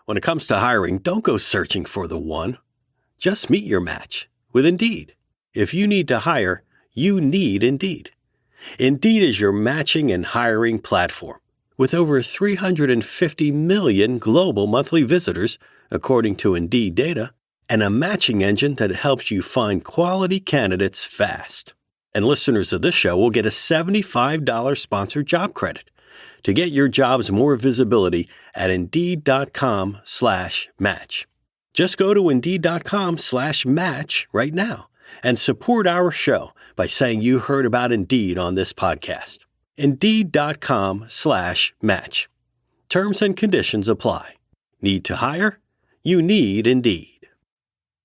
When it comes to hiring, don't go searching for the one. Just meet your match with Indeed. If you need to hire, you need Indeed. Indeed is your matching and hiring platform with over 350 million global monthly visitors, according to Indeed data, and a matching engine that helps you find quality candidates fast. And listeners of this show will get a $75 sponsored job credit to get your jobs more visibility at Indeed.com/match. Just go to Indeed.com/match right now and support our show by saying you heard about Indeed on this podcast. Indeed.com/match. Terms and conditions apply. Need to hire? You need Indeed.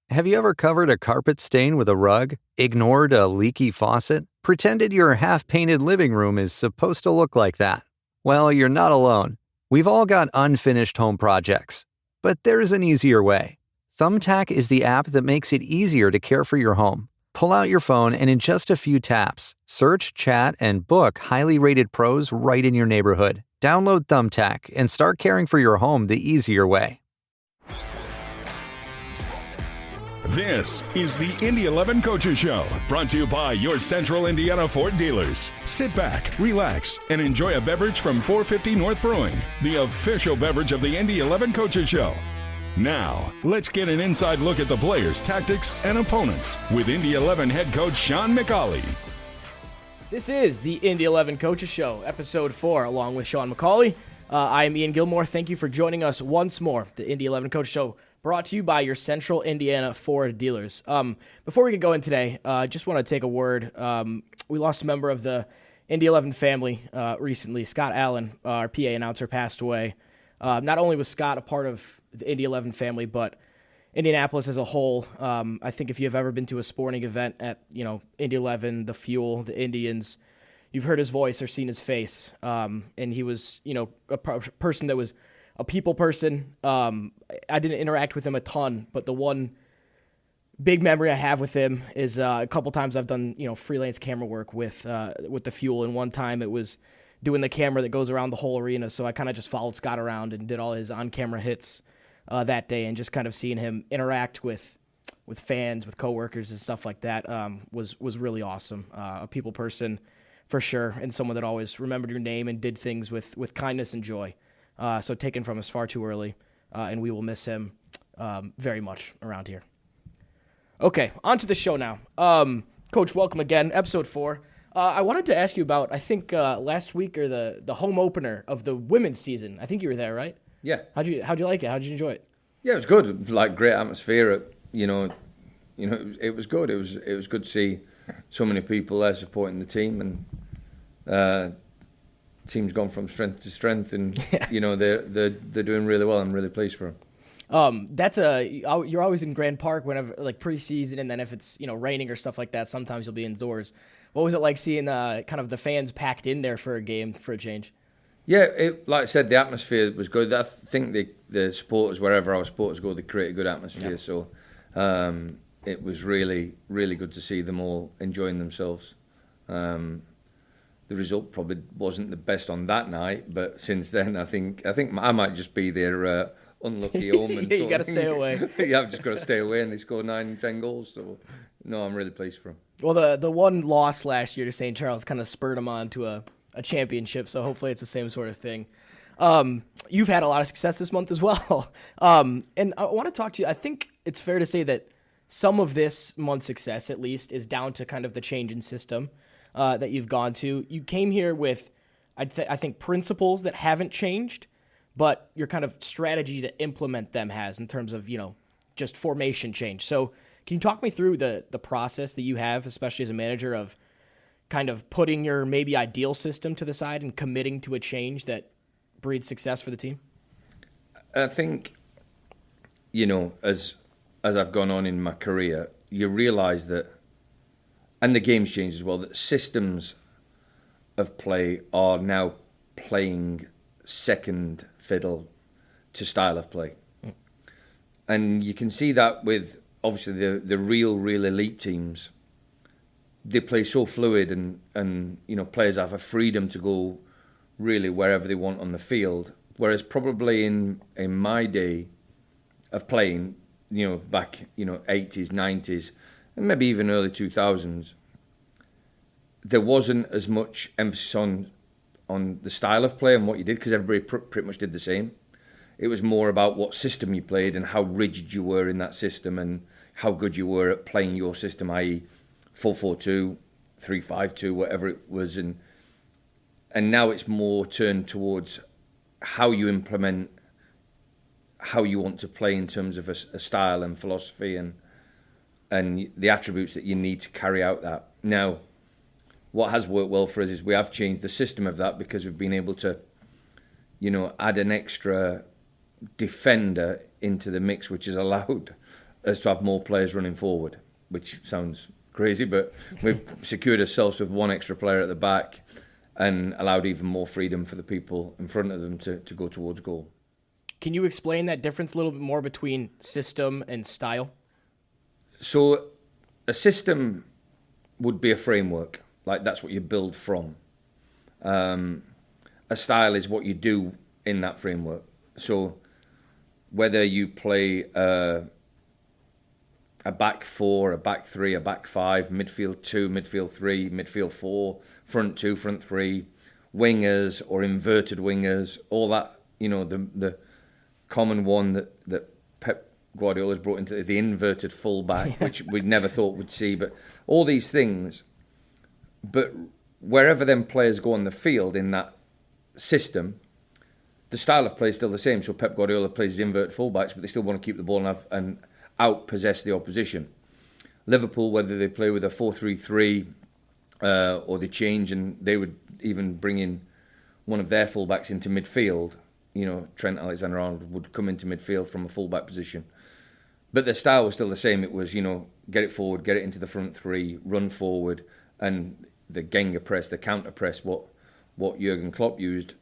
Have you ever covered a carpet stain with a rug, ignored a leaky faucet, pretended your half-painted living room is supposed to look like that? Well, you're not alone. We've all got unfinished home projects. But there's an easier way. Thumbtack is the app that makes it easier to care for your home. Pull out your phone and in just a few taps, search, chat, and book highly rated pros right in your neighborhood. Download Thumbtack and start caring for your home the easier way. This is the Indy 11 Coaches Show, brought to you by your Central Indiana Ford dealers. Sit back, relax, and enjoy a beverage from 450 North Brewing, the official beverage of the Indy 11 Coaches Show. Now, let's get an inside look at the players, tactics, and opponents with Indy 11 head coach Sean McAuley. This is the Indy 11 Coaches Show, Episode 4, along with Sean McAuley. I am Ian Gilmore. Thank you for joining us once more. The Indy 11 Coaches Show, brought to you by your Central Indiana Ford dealers. Before we get going today, I just want to take a word. We lost a member of the Indy 11 family recently. Scott Allen, our PA announcer, passed away. Not only was Scott a part of the Indy 11 family, but Indianapolis as a whole. I think if you've ever been to a sporting event at, Indy 11, the Fuel, the Indians, you've heard his voice or seen his face. And he was, a person that was a people person. I didn't interact with him a ton, but the one big memory I have with him is a couple times I've done, freelance camera work with the Fuel, and one time it was doing the camera that goes around the whole arena. So I kind of just followed Scott around and did all his on-camera hits that day, and just kind of seeing him interact with fans, with coworkers and stuff like that was really awesome. A people person for sure, and someone that always remembered your name and did things with kindness and joy. So taken from us far too early, and we will miss him very much around here. Okay, on to the show now. Coach, welcome again, Episode 4. I wanted to ask you about, I think last week, or the home opener of the women's season. I think you were there, right? Yeah. How'd you like it? How'd you enjoy it? Yeah, it was good. Like, great atmosphere. It was good. It was good to see so many people there supporting the team, and team's gone from strength to strength, and they're doing really well. I'm really pleased for them. You're always in Grand Park whenever, like, preseason, and then if it's raining or stuff like that, sometimes you'll be indoors. What was it like seeing kind of the fans packed in there for a game for a change? Yeah, like I said, the atmosphere was good. I think the supporters, wherever our supporters go, they create a good atmosphere. Yeah. So it was really, really good to see them all enjoying themselves. The result probably wasn't the best on that night, but since then, I think I might just be their unlucky omen. Yeah, you got to stay away. Yeah, I've just got to stay away, and they scored 9 and 10 goals. So no, I'm really pleased for them. Well, the one loss last year to St. Charles kind of spurred them on to a championship, so hopefully it's the same sort of thing. You've had a lot of success this month as well. And I want to talk to you. I think it's fair to say that some of this month's success, at least, is down to kind of the change in system that you've gone to. You came here with, I think, principles that haven't changed, but your kind of strategy to implement them has, in terms of, just formation change. So can you talk me through the process that you have, especially as a manager, of kind of putting your maybe ideal system to the side and committing to a change that breeds success for the team? I think, as I've gone on in my career, you realise that, and the game's changed as well, that systems of play are now playing second fiddle to style of play. And you can see that with, obviously, the real elite teams. They play so fluid, and players have a freedom to go really wherever they want on the field. Whereas probably in my day, of playing, back, 80s, 90s, and maybe even early 2000s, there wasn't as much emphasis on the style of play and what you did, because everybody pretty much did the same. It was more about what system you played and how rigid you were in that system and how good you were at playing your system, i.e. 4-4-2, 3-5-2, whatever it was. And now it's more turned towards how you implement, how you want to play in terms of a style and philosophy and the attributes that you need to carry out that. Now, what has worked well for us is we have changed the system of that, because we've been able to, add an extra defender into the mix, which has allowed us to have more players running forward, which sounds crazy, but we've secured ourselves with one extra player at the back and allowed even more freedom for the people in front of them to go towards goal. Can you explain that difference a little bit more between system and style? So a system would be a framework. Like, that's what you build from. A style is what you do in that framework. So whether you play a back four, a back three, a back five, midfield two, midfield three, midfield four, front two, front three, wingers or inverted wingers, all that, the common one that Pep Guardiola's brought into the inverted fullback, which we never thought we'd see, but all these things. But wherever them players go on the field in that system, the style of play is still the same. So Pep Guardiola plays his inverted fullbacks, but they still want to keep the ball and out-possess the opposition. Liverpool, whether they play with a 4-3-3 or they change, and they would even bring in one of their fullbacks into midfield. Trent Alexander-Arnold would come into midfield from a fullback position. But the style was still the same. It was, get it forward, get it into the front three, run forward, and the Genga press, the counter press, what Jurgen Klopp used,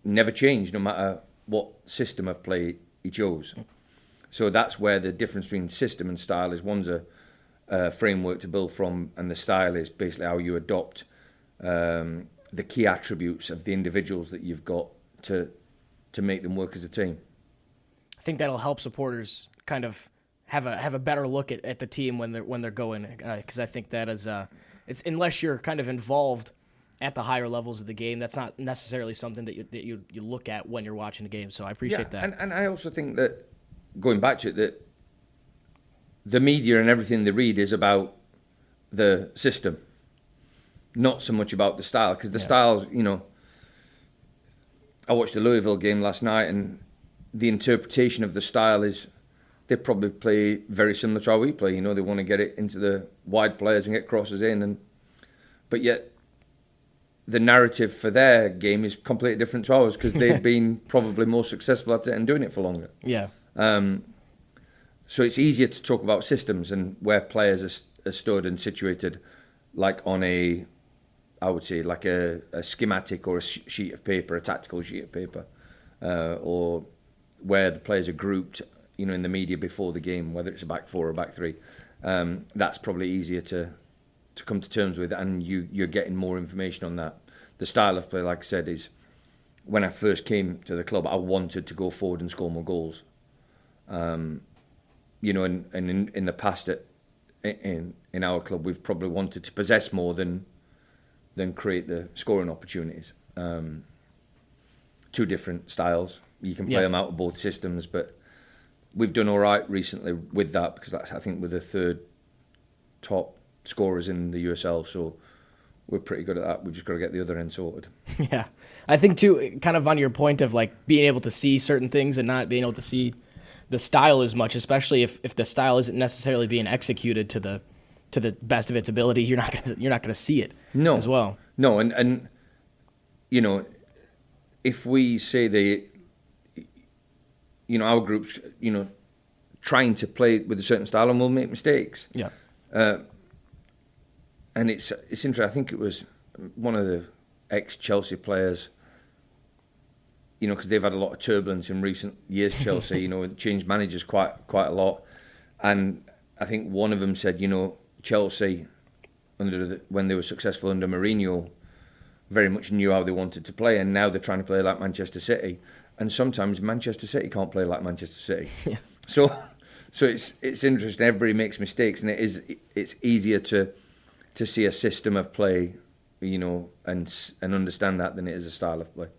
never changed no matter what system of play he chose. So that's where the difference between system and style is. One's a framework to build from, and the style is basically how you adopt the key attributes of the individuals that you've got to make them work as a team. I think that'll help supporters kind of have a better look at the team when they're going, because I think that is it's, unless you're kind of involved at the higher levels of the game, that's not necessarily something that you look at when you're watching the game. So I appreciate that. And I also think that, going back to it, that the media and everything they read is about the system, not so much about the style, because the styles, I watched the Louisville game last night, and the interpretation of the style is they probably play very similar to how we play. They want to get it into the wide players and get crosses in, but yet the narrative for their game is completely different to ours, because they've been probably more successful at it and doing it for longer. Yeah. So it's easier to talk about systems and where players are stood and situated, like on I would say, like a schematic or a sheet of paper, a tactical sheet of paper, or where the players are grouped, in the media before the game, whether it's a back four or a back three. That's probably easier to come to terms with, and you're getting more information on that. The style of play, like I said, is when I first came to the club, I wanted to go forward and score more goals. And in the past in our club, we've probably wanted to possess more than create the scoring opportunities. Two different styles. You can play them out of both systems, but we've done all right recently with that, because that's, I think, we're the third top scorers in the USL, so we're pretty good at that. We've just got to get the other end sorted. Yeah. I think, too, kind of on your point of like being able to see certain things and not being able to see the style as much, especially if the style isn't necessarily being executed to the best of its ability, you're not gonna see it. No. As well. No, and if we say our group's trying to play with a certain style, and we'll make mistakes. Yeah. And it's interesting. I think it was one of the ex-Chelsea players, because they've had a lot of turbulence in recent years, Chelsea, changed managers quite a lot. And I think one of them said, Chelsea, when they were successful under Mourinho, very much knew how they wanted to play, and now they're trying to play like Manchester City. And sometimes Manchester City can't play like Manchester City. Yeah. So it's interesting. Everybody makes mistakes, and it's easier to see a system of play, and understand that than it is a style of play.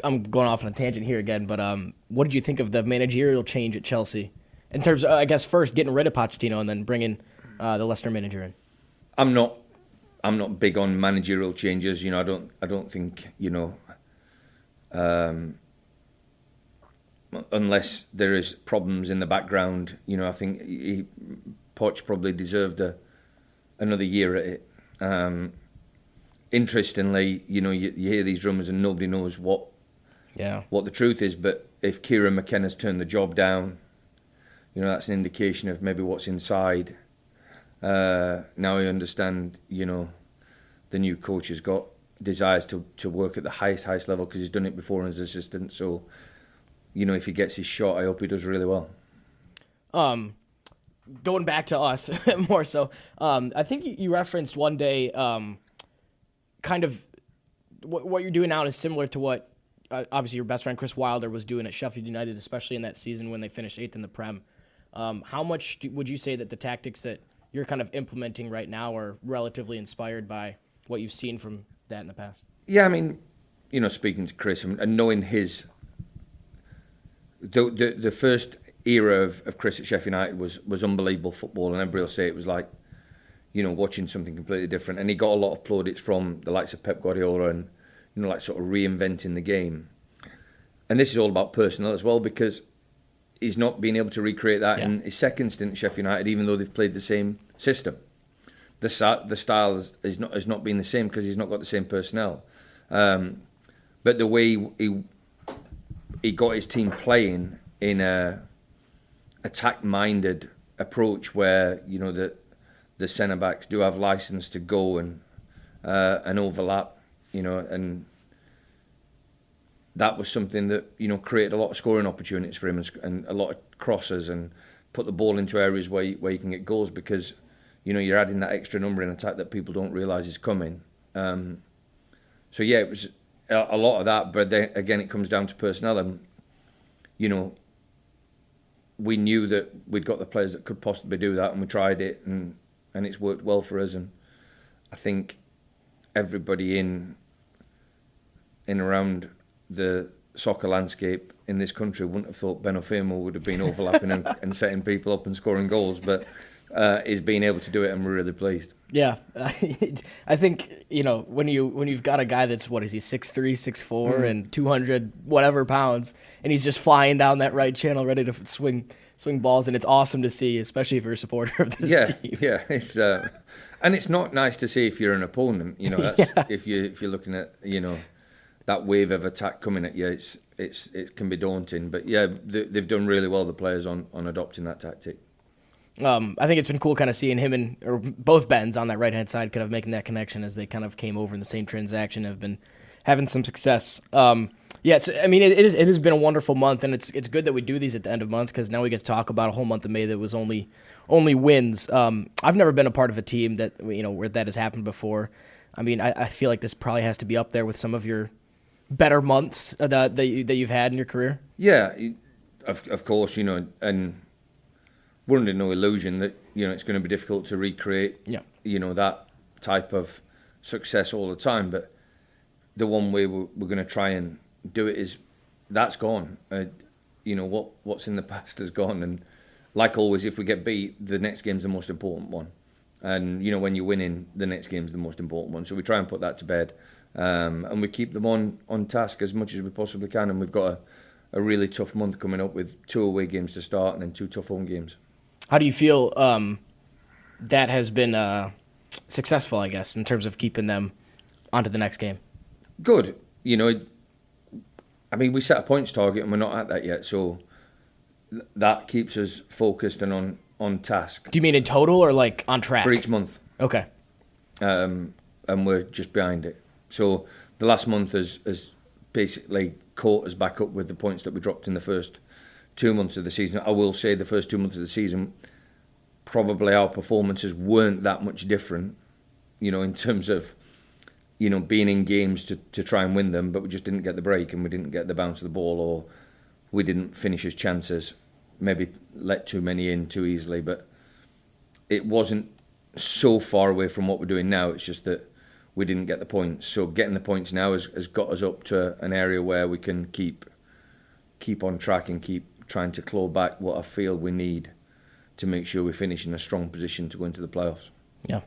I'm going off on a tangent here again, but what did you think of the managerial change at Chelsea? In terms of, I guess, first getting rid of Pochettino and then bringing the Leicester manager in. I'm not big on managerial changes. I don't think unless there is problems in the background. I think Poch probably deserved another year at it. Interestingly, you hear these rumours and nobody knows what the truth is. But if Kieran McKenna's turned the job down, that's an indication of maybe what's inside. Now I understand, the new coach has got desires to work at the highest level because he's done it before as assistant. So, if he gets his shot, I hope he does really well. Going back to us more so, I think you referenced one day kind of what you're doing now is similar to what obviously your best friend Chris Wilder was doing at Sheffield United, especially in that season when they finished 8th in the Prem. How much would you say that the tactics that you're kind of implementing right now are relatively inspired by what you've seen from that in the past? Yeah, I mean, speaking to Chris and knowing his... The first era of Chris at Sheffield United was unbelievable football, and everybody will say it was like, watching something completely different. And he got a lot of plaudits from the likes of Pep Guardiola and, like sort of reinventing the game. And this is all about personnel as well, because he's not been able to recreate that in his second stint at Sheffield United, even though they've played the same system. The style has not been the same because he's not got the same personnel. But the way he got his team playing in a attack-minded approach where, the centre-backs do have license to go and overlap, and that was something that, created a lot of scoring opportunities for him and a lot of crosses and put the ball into areas where you can get goals because, you're adding that extra number in attack that people don't realise is coming. So, yeah, it was a lot of that, but then, again, it comes down to personnel and, we knew that we'd got the players that could possibly do that and we tried it and it's worked well for us. And I think everybody in around the soccer landscape in this country wouldn't have thought Ben Ofemo would have been overlapping and setting people up and scoring goals, but he's been able to do it and we're really pleased. Yeah, I think, when you've got a guy that's, what is he, 6'3", 6'4", and 200 whatever pounds, and he's just flying down that right channel ready to swing balls, and it's awesome to see, especially if you're a supporter of this team. Yeah, it's and it's not nice to see if you're an opponent. That's, if you're looking at that wave of attack coming at you, it can be daunting. But yeah, they've done really well, the players, on adopting that tactic. I think it's been cool kind of seeing or both Bens on that right-hand side kind of making that connection as they kind of came over in the same transaction, have been having some success. It has been a wonderful month, and it's good that we do these at the end of months because now we get to talk about a whole month of May that was only wins. I've never been a part of a team that, where that has happened before. I mean, I feel like this probably has to be up there with some of your better months that you've had in your career. Yeah, of course, and we're under no illusion that it's going to be difficult to recreate that type of success all the time. But the one way we're going to try and do it is that's gone. What's in the past is gone, and like always, if we get beat, the next game's the most important one. And when you're winning, the next game's the most important one. So we try and put that to bed, and we keep them on task as much as we possibly can. And we've got a really tough month coming up with 2 away games to start and then 2 tough home games. How do you feel that has been successful, I guess, in terms of keeping them onto the next game? Good. We set a points target and we're not at that yet, so that keeps us focused and on task. Do you mean in total or like on track? For each month. Okay. And we're just behind it. So the last month has basically caught us back up with the points that we dropped in the first 2 months of the season. I will say the first 2 months of the season, probably our performances weren't that much different, in terms of, being in games to try and win them, but we just didn't get the break and we didn't get the bounce of the ball, or we didn't finish as chances. maybe let too many in too easily, but it wasn't so far away from what we're doing now. It's just that we didn't get the points. So getting the points now has got us up to an area where we can keep on track and keep trying to claw back what I feel we need to make sure we finish in a strong position to go into the playoffs. Yeah.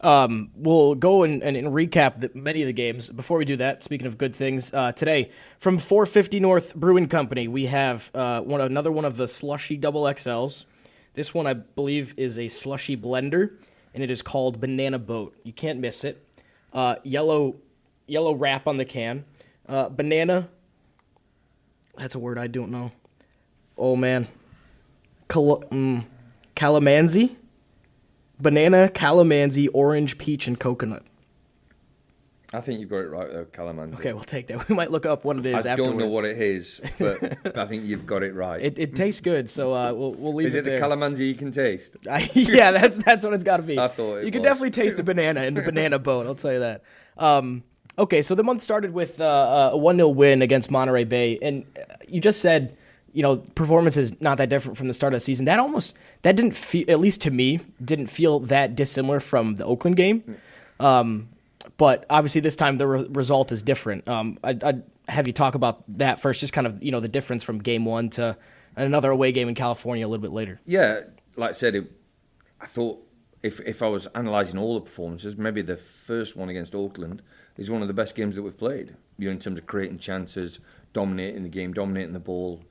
We'll go and recap many of the games. Before we do that, speaking of good things, today from 450 North Brewing Company, we have another one of the slushy double XLs. This one, I believe, is a slushy blender, and it is called Banana Boat. You can't miss it. Yellow wrap on the can. Banana. That's a word I don't know. Oh man. Calamansi. Banana, calamansi, orange, peach, and coconut. I think you've got it right though, calamansi. Okay, we'll take that. We might look up what it is I afterwards. don't know what it is, but I think you've got it right. It tastes good, so we'll leave it there. Is it the calamansi you can taste? Yeah, that's what it's got to be. I thought you can definitely taste the banana in the Banana Boat, I'll tell you that. Okay, so the month started with a 1-0 win against Monterey Bay, and you just said, performance is not that different from the start of the season. That didn't feel, at least to me, didn't feel that dissimilar from the Oakland game. But obviously this time the result is different. I'd have you talk about that first, just kind of, the difference from game one to another away game in California a little bit later. Yeah, like I said, I thought if I was analysing all the performances, maybe the first one against Oakland is one of the best games that we've played. In terms of creating chances, dominating the game, dominating the ball,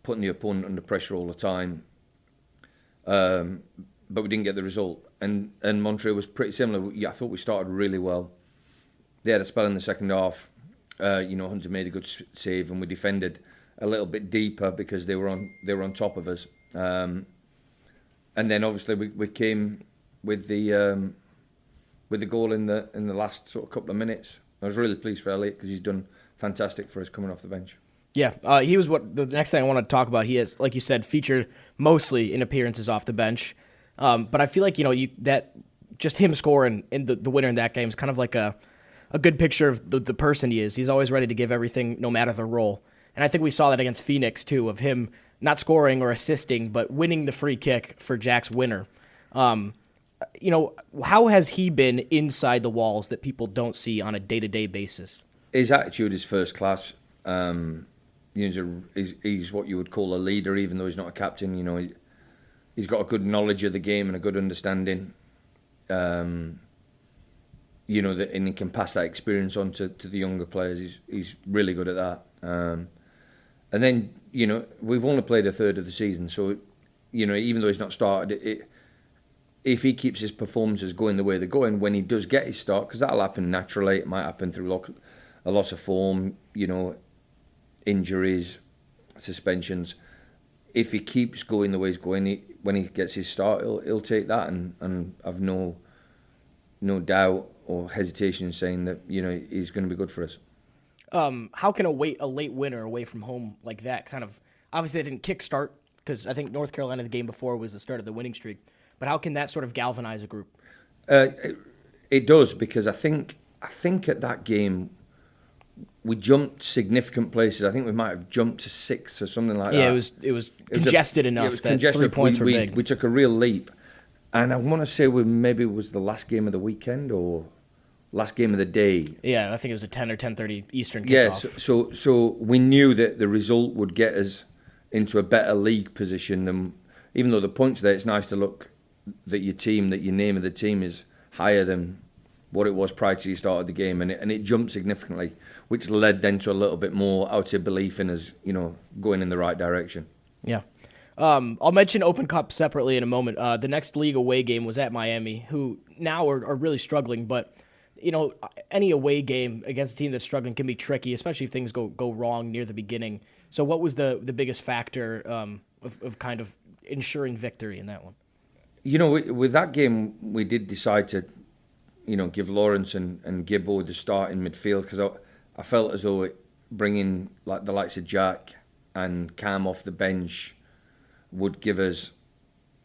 putting the opponent under pressure all the time. But we didn't get the result. And Monterey was pretty similar. I thought we started really well. They had a spell in the second half. Hunter made a good save, and we defended a little bit deeper because they were on top of us. And then obviously we came with the goal in the last sort of couple of minutes. I was really pleased for Elliot because he's done fantastic for us coming off the bench. Yeah, he was the next thing I want to talk about. He has, like you said, featured mostly in appearances off the bench. But I feel like that just him scoring in the winner in that game is kind of like a good picture of the person he is. He's always ready to give everything, no matter the role. And I think we saw that against Phoenix too, of him not scoring or assisting, but winning the free kick for Jack's winner. How has he been inside the walls that people don't see on a day-to-day basis? His attitude is first class. He's what you would call a leader, even though he's not a captain. He's got a good knowledge of the game and a good understanding. And he can pass that experience on to the younger players. He's really good at that. And then, we've only played a third of the season, so, even though he's not started, if he keeps his performances going the way they're going, when he does get his start, because that'll happen naturally, it might happen through a loss of form, injuries, suspensions. If he keeps going the way he's going, when he gets his start, he'll take that, and I've no doubt or hesitation in saying that he's going to be good for us. How can a late winner away from home like that kind of, obviously they didn't kickstart, because I think North Carolina the game before was the start of the winning streak, but how can that sort of galvanize a group? It does, because I think at that game we jumped significant places. I think we might have jumped to 6 or something like that. Yeah, it was congested enough that 3 points were big. We took a real leap. And I want to say maybe it was the last game of the weekend or last game of the day. Yeah, I think it was a 10 or 10:30 Eastern kickoff. Yeah, so we knew that the result would get us into a better league position. And even though the points there, it's nice to look that your name of the team is higher than what it was prior to the start of the game, and it jumped significantly, which led then to a little bit more, I would say, belief in us, going in the right direction. Yeah. I'll mention Open Cup separately in a moment. The next league away game was at Miami, who now are really struggling, but any away game against a team that's struggling can be tricky, especially if things go wrong near the beginning. So what was the biggest factor of kind of ensuring victory in that one? With that game, we did decide to give Lawrence and Gibbo the start in midfield, because I felt as though bringing the likes of Jack and Cam off the bench would give us,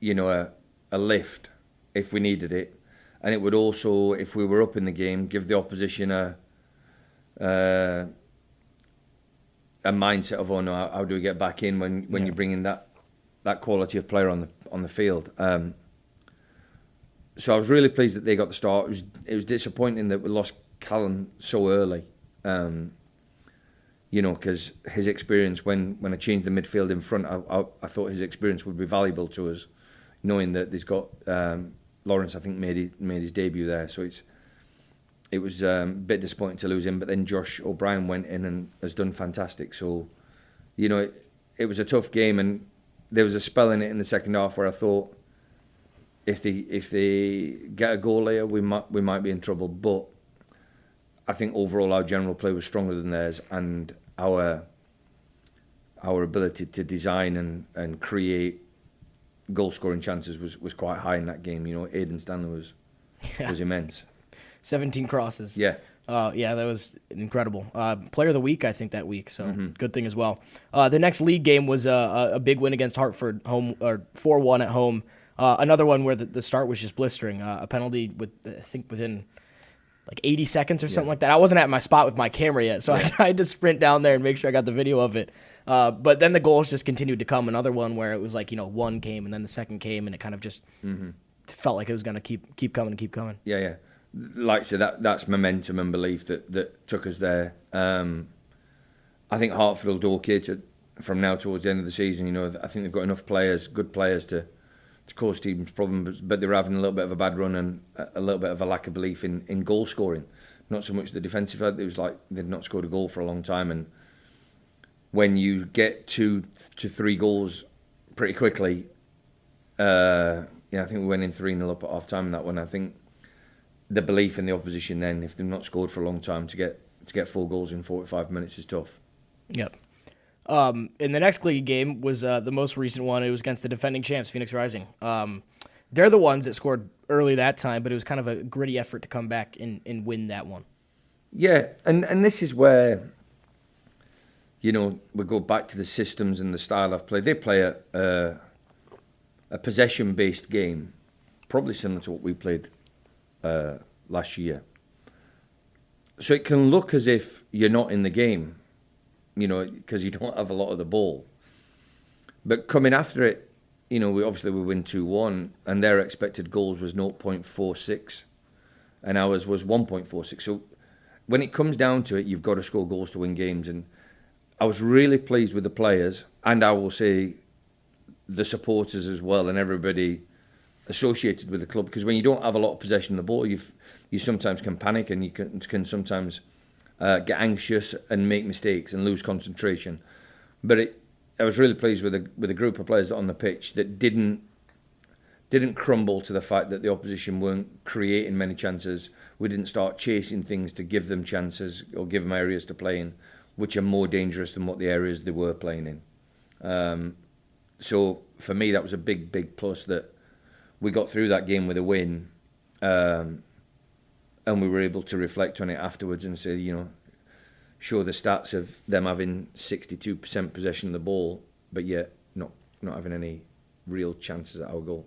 a lift if we needed it, and it would also, if we were up in the game, give the opposition a mindset of, oh no, how do we get back in when you bring in that that quality of player on the field. So I was really pleased that they got the start. It was disappointing that we lost Callum so early. Because his experience when I changed the midfield in front, I thought his experience would be valuable to us, knowing that he's got Lawrence. I think made his debut there, so it was a bit disappointing to lose him. But then Josh O'Brien went in and has done fantastic. So, it was a tough game, and there was a spell in it in the second half where I thought if they get a goal later, we might be in trouble, but I think overall our general play was stronger than theirs, and our ability to design and create goal scoring chances was quite high in that game. Aidan Stanley was immense. 17 crosses. Yeah. Yeah, that was incredible. Player of the week, I think, that week, so good thing as well. The next league game was a big win against Hartford, home, or 4-1 at home. Another one where the start was just blistering. A penalty within like 80 seconds or something like that. I wasn't at my spot with my camera yet, so I had to sprint down there and make sure I got the video of it. But then the goals just continued to come. Another one where it was like, one came and then the second came, and it kind of just felt like it was going to keep coming and keep coming. Yeah, yeah. Like I said, that's momentum and belief that took us there. I think Hartford will do okay from now towards the end of the season. I think they've got enough players, good players, to cause teams problems, but they were having a little bit of a bad run and a little bit of a lack of belief in goal scoring. Not so much the defensive side. It was like they'd not scored a goal for a long time, and when you get 2 to 3 goals pretty quickly, I think we went in 3-0 up at half time in that one. I think the belief in the opposition then, if they've not scored for a long time, to get 4 goals in 45 minutes is tough. Yep. In the next league game was the most recent one. It was against the defending champs, Phoenix Rising. They're the ones that scored early that time, but it was kind of a gritty effort to come back and win that one. Yeah, and this is where, we go back to the systems and the style of play. They play a possession-based game, probably similar to what we played last year. So it can look as if you're not in the game, because you don't have a lot of the ball. But coming after it, we win 2-1, and their expected goals was 0.46, and ours was 1.46. So when it comes down to it, you've got to score goals to win games. And I was really pleased with the players, and I will say the supporters as well, and everybody associated with the club, because when you don't have a lot of possession of the ball, you sometimes can panic, and you can sometimes get anxious and make mistakes and lose concentration. But I was really pleased with a group of players on the pitch that didn't crumble to the fact that the opposition weren't creating many chances. We didn't start chasing things to give them chances or give them areas to play in, which are more dangerous than what the areas they were playing in. So for me, that was a big, big plus, that we got through that game with a win, and we were able to reflect on it afterwards and say, show the stats of them having 62% possession of the ball, but yet not having any real chances at our goal.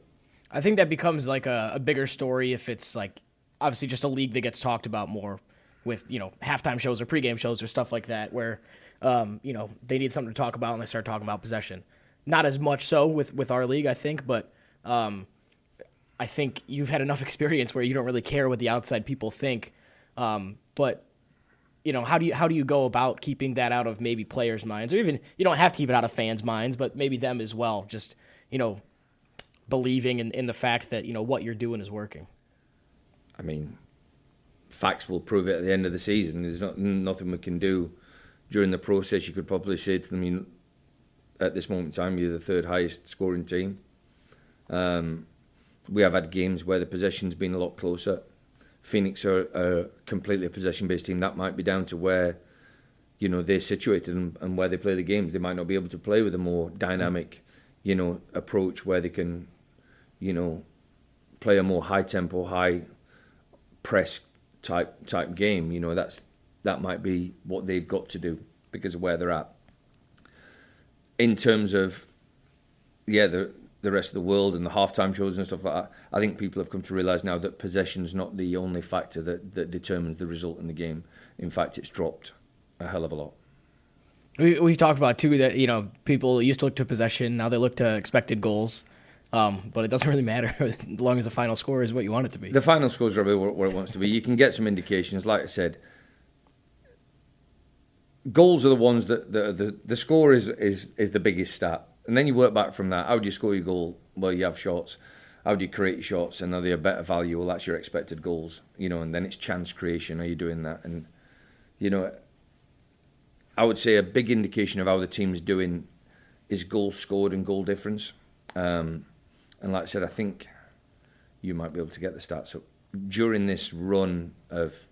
I think that becomes like a bigger story if it's like obviously just a league that gets talked about more with, halftime shows or pregame shows or stuff like that, where, they need something to talk about and they start talking about possession. Not as much so with our league, I think, but I think you've had enough experience where you don't really care what the outside people think. But how do you go about keeping that out of maybe players' minds, or even you don't have to keep it out of fans' minds, but maybe them as well. Just believing in the fact that what you're doing is working. I mean, facts will prove it at the end of the season. There's nothing we can do during the process. You could probably say to them, at this moment in time, you're the 3rd highest scoring team. We have had games where the possession's been a lot closer. Phoenix are completely a possession-based team. That might be down to where, they're situated and where they play the games. They might not be able to play with a more dynamic, approach where they can, play a more high-tempo, high-press type game. That might be what they've got to do because of where they're at. In terms of, the rest of the world and the halftime shows and stuff like that, I think people have come to realise now that possession's not the only factor that determines the result in the game. In fact, it's dropped a hell of a lot. We've talked about too that people used to look to possession, now they look to expected goals, but it doesn't really matter as long as the final score is what you want it to be. The final score is really where it wants to be. You can get some indications, like I said. Goals are the ones that the score is the biggest stat, and then you work back from that. How do you score your goal? Well, you have shots. How do you create your shots? And are they a better value? Well, that's your expected goals, and then it's chance creation. Are you doing that? And I would say a big indication of how the team's doing is goals scored and goal difference. And like I said, I think you might be able to get the stats up during this run of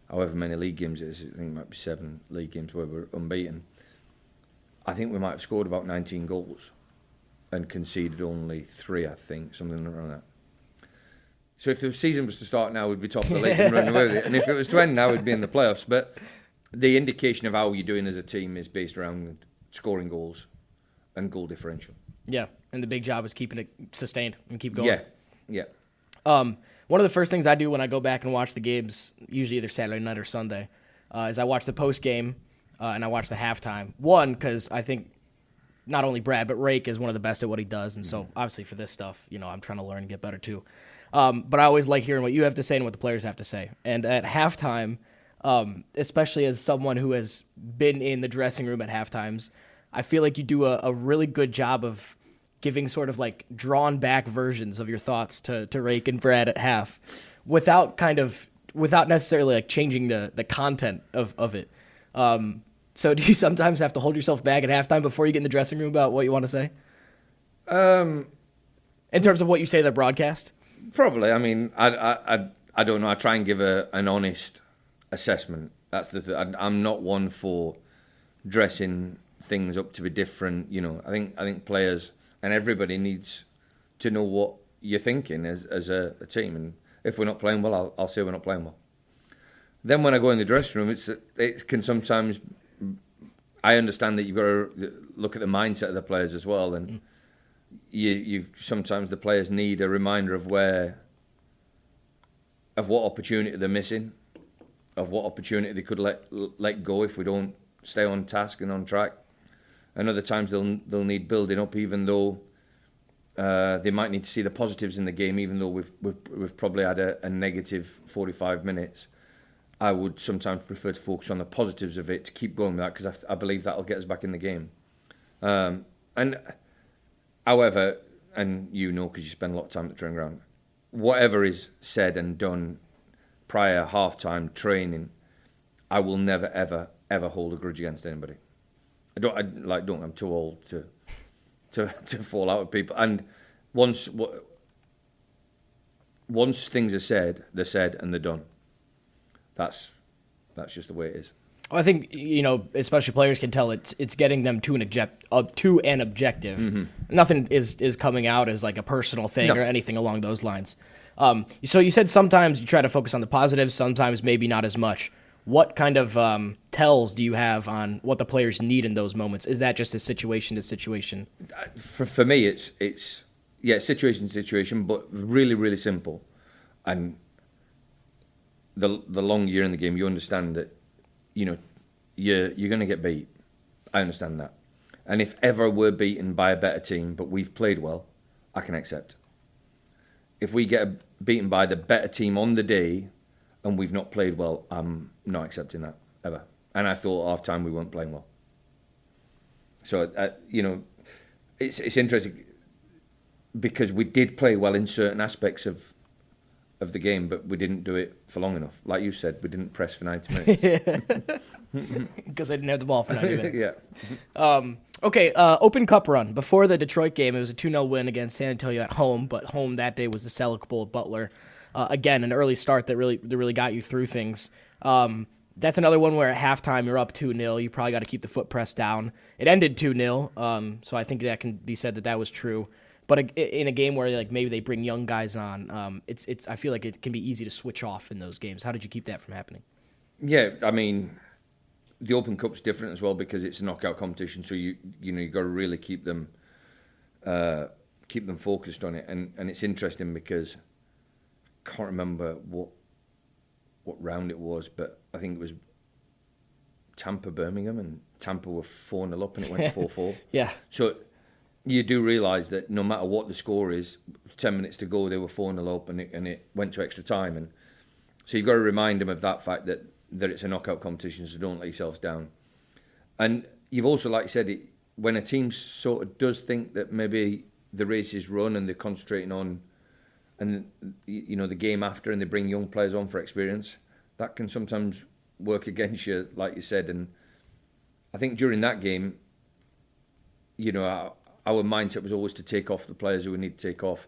however many league games it is. I think it might be 7 league games where we're unbeaten. I think we might have scored about 19 goals and conceded only 3, I think, something around that. So if the season was to start now, we'd be top of the league and running away with it. And if it was to end now, we'd be in the playoffs. But the indication of how you're doing as a team is based around scoring goals and goal differential. Yeah, and the big job is keeping it sustained and keep going. Yeah. One of the first things I do when I go back and watch the games, usually either Saturday night or Sunday, is I watch the post game and I watch the halftime. One, because I think not only Brad but Rake is one of the best at what he does, and so obviously for this stuff, I'm trying to learn and get better too. But I always like hearing what you have to say and what the players have to say. And at halftime, especially as someone who has been in the dressing room at halftimes, I feel like you do a really good job of giving sort of like drawn back versions of your thoughts to Rake and Brad at half without necessarily like changing the content of it. So do you sometimes have to hold yourself back at halftime before you get in the dressing room about what you want to say? In terms of what you say to the broadcast? Probably. I mean, I don't know. I try and give an honest assessment. That's the I'm not one for dressing things up to be different. I think players and everybody needs to know what you're thinking as a team. And if we're not playing well, I'll say we're not playing well. Then when I go in the dressing room, it can sometimes. I understand that you've got to look at the mindset of the players as well, and you sometimes the players need a reminder of what opportunity they're missing, of what opportunity they could let go if we don't stay on task and on track. And other times they'll need building up, even though they might need to see the positives in the game, even though we've probably had a negative 45 minutes. I would sometimes prefer to focus on the positives of it to keep going with that, because I believe that'll get us back in the game. And however, and because you spend a lot of time at the training ground, whatever is said and done prior half-time training, I will never ever hold a grudge against anybody. I'm too old to fall out with people. And once things are said, they're said and they're done. That's just the way it is. I think especially players can tell it's getting them to an objective. Mm-hmm. Nothing is coming out as like a personal thing or anything along those lines. So you said sometimes you try to focus on the positives, sometimes maybe not as much. What kind of tells do you have on what the players need in those moments? Is that just a situation to situation? For me, it's situation to situation, but really, really simple. And the longer you're in the game, you understand that you're going to get beat. I understand that. And if ever we're beaten by a better team, but we've played well, I can accept. If we get beaten by the better team on the day and we've not played well, I'm not accepting that, ever. And I thought half-time we weren't playing well. So, it's interesting because we did play well in certain aspects of the game, but we didn't do it for long enough. Like you said, we didn't press for 90 minutes. Because they didn't have the ball for 90 minutes. Yeah. Okay, Open Cup run. Before the Detroit game, it was a 2-0 win against San Antonio at home, but home that day was the Selleck Bowl at Butler. Again, an early start that really got you through things. That's another one where at halftime you're up 2-0. You probably got to keep the foot pressed down. It ended 2-0, so I think that can be said that was true. But in a game where like maybe they bring young guys on, it's I feel like it can be easy to switch off in those games. How did you keep that from happening? Yeah, I mean, the Open Cup's different as well because it's a knockout competition. So you got to really keep them focused on it. And it's interesting because I can't remember what round it was, but I think it was Tampa, Birmingham, and Tampa were 4-0 up and it went 4-4. Yeah. So you do realise that no matter what the score is, 10 minutes to go, they were 4-0 up and it went to extra time. And so you've got to remind them of that fact that it's a knockout competition, so don't let yourselves down. And you've also, like you said, when a team sort of does think that maybe the race is run and they're concentrating on the game after, and they bring young players on for experience, that can sometimes work against you, like you said. And I think during that game, our mindset was always to take off the players who we need to take off.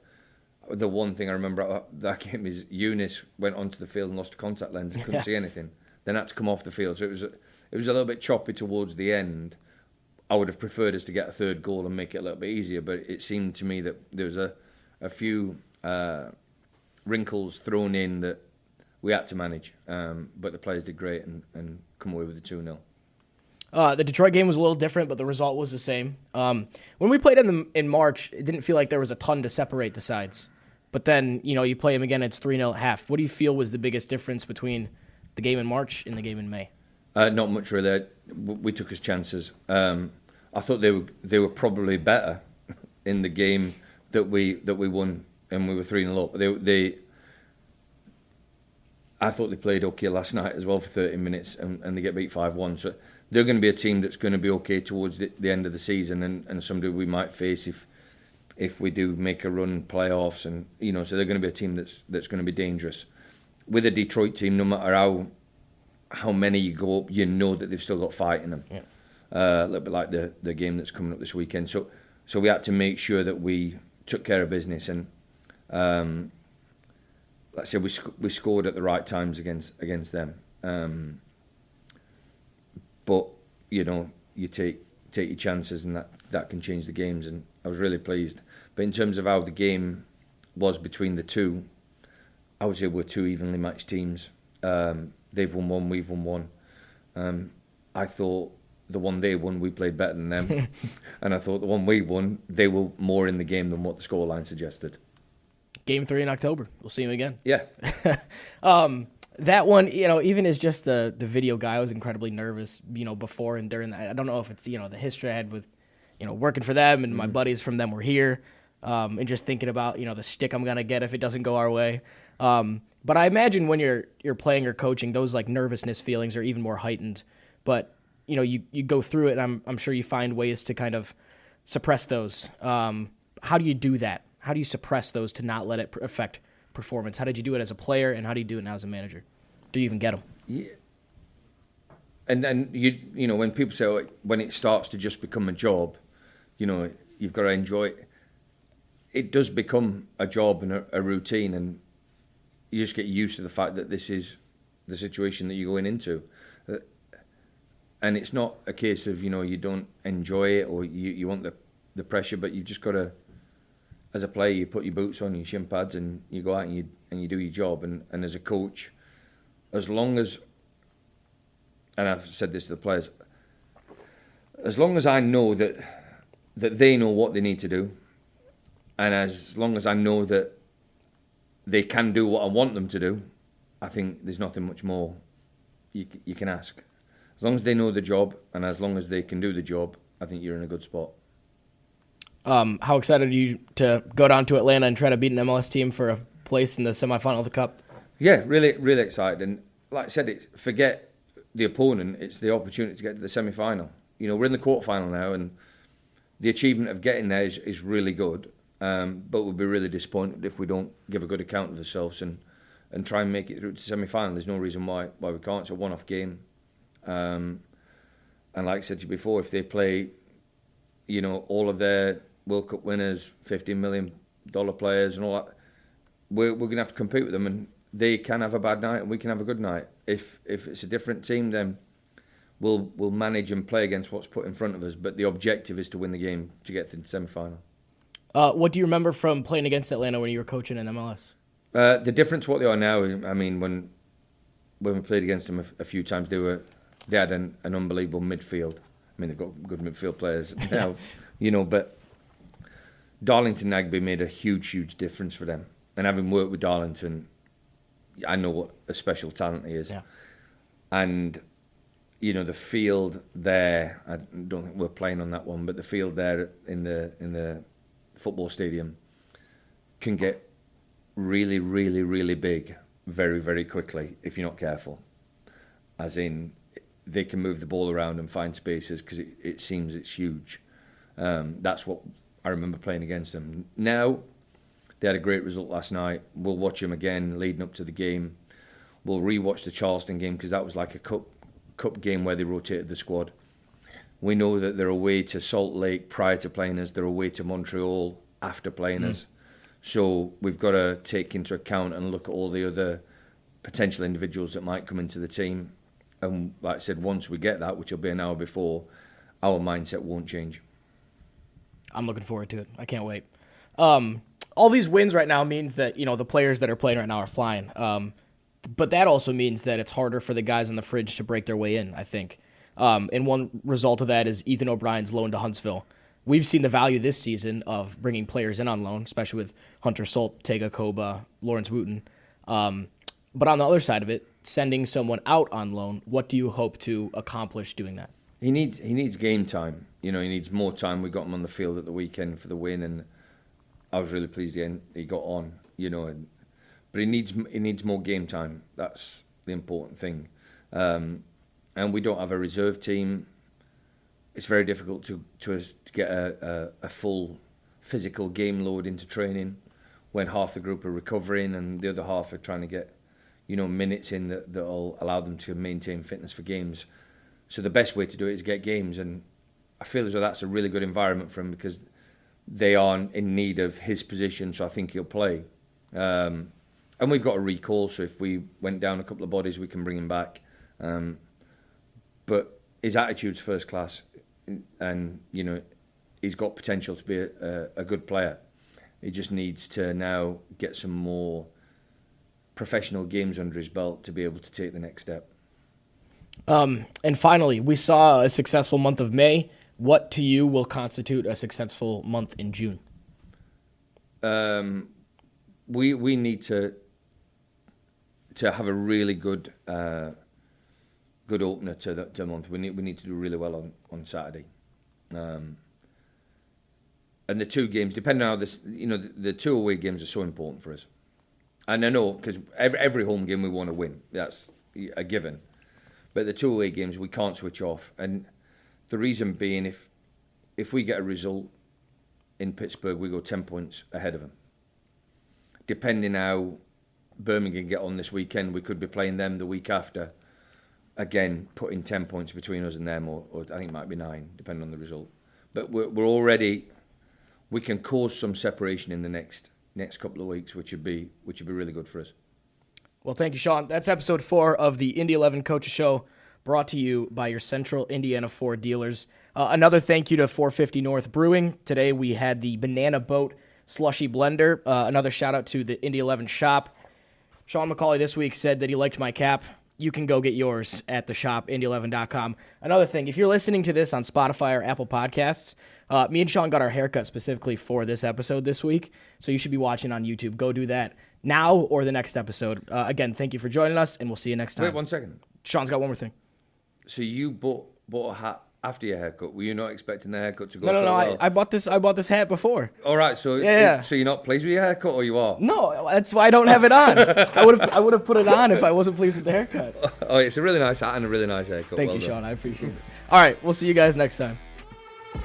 The one thing I remember about that game is Eunice went onto the field and lost a contact lens and couldn't see anything. Then had to come off the field. So it was a little bit choppy towards the end. I would have preferred us to get a third goal and make it a little bit easier, but it seemed to me that there was a few wrinkles thrown in that we had to manage. But the players did great and come away with the 2-0. The Detroit game was a little different, but the result was the same. When we played in March, it didn't feel like there was a ton to separate the sides. But then, you play them again, it's 3-0 at half. What do you feel was the biggest difference between the game in March and the game in May? Not much really. We took his chances. I thought they were probably better in the game that we won, and we were 3-0 up. I thought they played okay last night as well for 30 minutes, and they get beat 5-1. So they're going to be a team that's going to be okay towards the end of the season, and somebody we might face if we do make a run playoffs, and so they're going to be a team that's going to be dangerous. With a Detroit team, no matter how many you go up, you know that they've still got fight in them. Yeah. A little bit like the game that's coming up this weekend. So we had to make sure that we took care of business, and like I said, we scored at the right times against them. But you take your chances, and that can change the games. And I was really pleased. But in terms of how the game was between the two, I would say we're two evenly matched teams. They've won one, we've won one. I thought the one they won, we played better than them. And I thought the one we won, they were more in the game than what the scoreline suggested. Game 3 in October. We'll see them again. Yeah. That one, even as just the video guy, I was incredibly nervous, before and during that. I don't know if it's, the history I had with, working for them, and my buddies from them were here, and just thinking about, the shtick I'm going to get if it doesn't go our way. But I imagine when you're playing or coaching, those like nervousness feelings are even more heightened. But, you go through it, and I'm sure you find ways to kind of suppress those. How do you do that? How do you suppress those to not let it affect performance? How did you do it as a player, and how do you do it now as a manager? Do you even get them? Yeah. And you when people say when it starts to just become a job, you've got to enjoy it. It does become a job and a routine, and you just get used to the fact that this is the situation that you're going into. And it's not a case of, you don't enjoy it or you want the pressure, but you've just got to, as a player, you put your boots on, your shin pads, and you go out and you do your job. And as a coach, as long as, and I've said this to the players, as long as I know that they know what they need to do, and as long as I know that they can do what I want them to do, I think there's nothing much more you can ask. As long as they know the job, and as long as they can do the job, I think you're in a good spot. How excited are you to go down to Atlanta and try to beat an MLS team for a place in the semifinal of the Cup? Yeah, really, really excited. And like I said, forget the opponent. It's the opportunity to get to the semi-final. We're in the quarterfinal now, and the achievement of getting there is really good. But we'll be really disappointed if we don't give a good account of ourselves and try and make it through to semi-final. There's no reason why we can't. It's a one-off game. And like I said to you before, if they play, all of their World Cup winners, $15 million players and all that, we're going to have to compete with them, and they can have a bad night and we can have a good night. If it's a different team, then we'll manage and play against what's put in front of us, but the objective is to win the game to get to the semi-final. What do you remember from playing against Atlanta when you were coaching in MLS? The difference, what they are now, I mean, when we played against them a few times, they had an unbelievable midfield. I mean, they've got good midfield players now, but Darlington Nagbe made a huge difference for them. And having worked with Darlington, I know what a special talent he is. Yeah. And, the field there, I don't think we're playing on that one, but the field there in the football stadium can get really, really, really big very, very quickly if you're not careful. As in, they can move the ball around and find spaces because it seems it's huge. That's what I remember playing against them. Now, they had a great result last night. We'll watch them again leading up to the game. We'll re-watch the Charleston game because that was like a cup game where they rotated the squad. We know that they're away to Salt Lake prior to playing us. They're away to Montreal after playing us. So we've got to take into account and look at all the other potential individuals that might come into the team. And like I said, once we get that, which will be an hour before, our mindset won't change. I'm looking forward to it. I can't wait. All these wins right now means that, the players that are playing right now are flying. But that also means that it's harder for the guys on the fridge to break their way in, I think. And one result of that is Ethan O'Brien's loan to Huntsville. We've seen the value this season of bringing players in on loan, especially with Hunter Solt, Tega Koba, Lawrence Wooten. But on the other side of it, sending someone out on loan, what do you hope to accomplish doing that? He needs game time. He needs more time. We got him on the field at the weekend for the win, and I was really pleased he got on. But he needs more game time. That's the important thing. And we don't have a reserve team. It's very difficult to get a full physical game load into training when half the group are recovering and the other half are trying to get minutes in that'll allow them to maintain fitness for games. So the best way to do it is get games, and I feel as though that's a really good environment for him because they are in need of his position, so I think he'll play. And we've got a recall, so if we went down a couple of bodies, we can bring him back. But his attitude's first class, and he's got potential to be a good player. He just needs to now get some more professional games under his belt to be able to take the next step. And finally, we saw a successful month of May. What to you will constitute a successful month in June? We need to have a really good opener to the month. We need to do really well on Saturday. And the two games, depending on how this, the two away games are so important for us. And I know because every home game we want to win. That's a given. But the two away games we can't switch off. And the reason being, if we get a result in Pittsburgh, we go 10 points ahead of them. Depending how Birmingham get on this weekend, we could be playing them the week after. Again, putting 10 points between us and them, or I think it might be 9, depending on the result. But we're already, we can cause some separation in the next couple of weeks, which would be really good for us. Well, thank you, Sean. That's episode 4 of the Indy 11 Coaches Show, brought to you by your Central Indiana Ford dealers. Another thank you to 450 North Brewing. Today we had the Banana Boat Slushy Blender. Another shout out to the Indy 11 shop. Sean McAuley this week said that he liked my cap. You can go get yours at the shop, indy11.com. Another thing, if you're listening to this on Spotify or Apple Podcasts, me and Sean got our haircut specifically for this episode this week, so you should be watching on YouTube. Go do that now or the next episode. Again, thank you for joining us, and we'll see you next time. Wait 1 second. Sean's got one more thing. So you bought a hat after your haircut. Were you not expecting the haircut to go No, well? I bought this hat before. All right, so Yeah. So you're not pleased with your haircut, or you are? No, that's why I don't have it on. I would have put it on if I wasn't pleased with the haircut. Oh, it's a really nice hat and a really nice haircut. Thank Well you, done. Sean. I appreciate it. All right, we'll see you guys next time.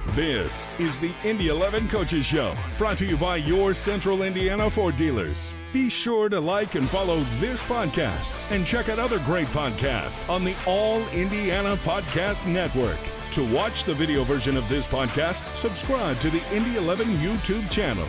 This is the Indy 11 Coaches Show, brought to you by your Central Indiana Ford dealers. Be sure to like and follow this podcast and check out other great podcasts on the All Indiana Podcast Network. To watch the video version of this podcast, subscribe to the Indy 11 YouTube channel.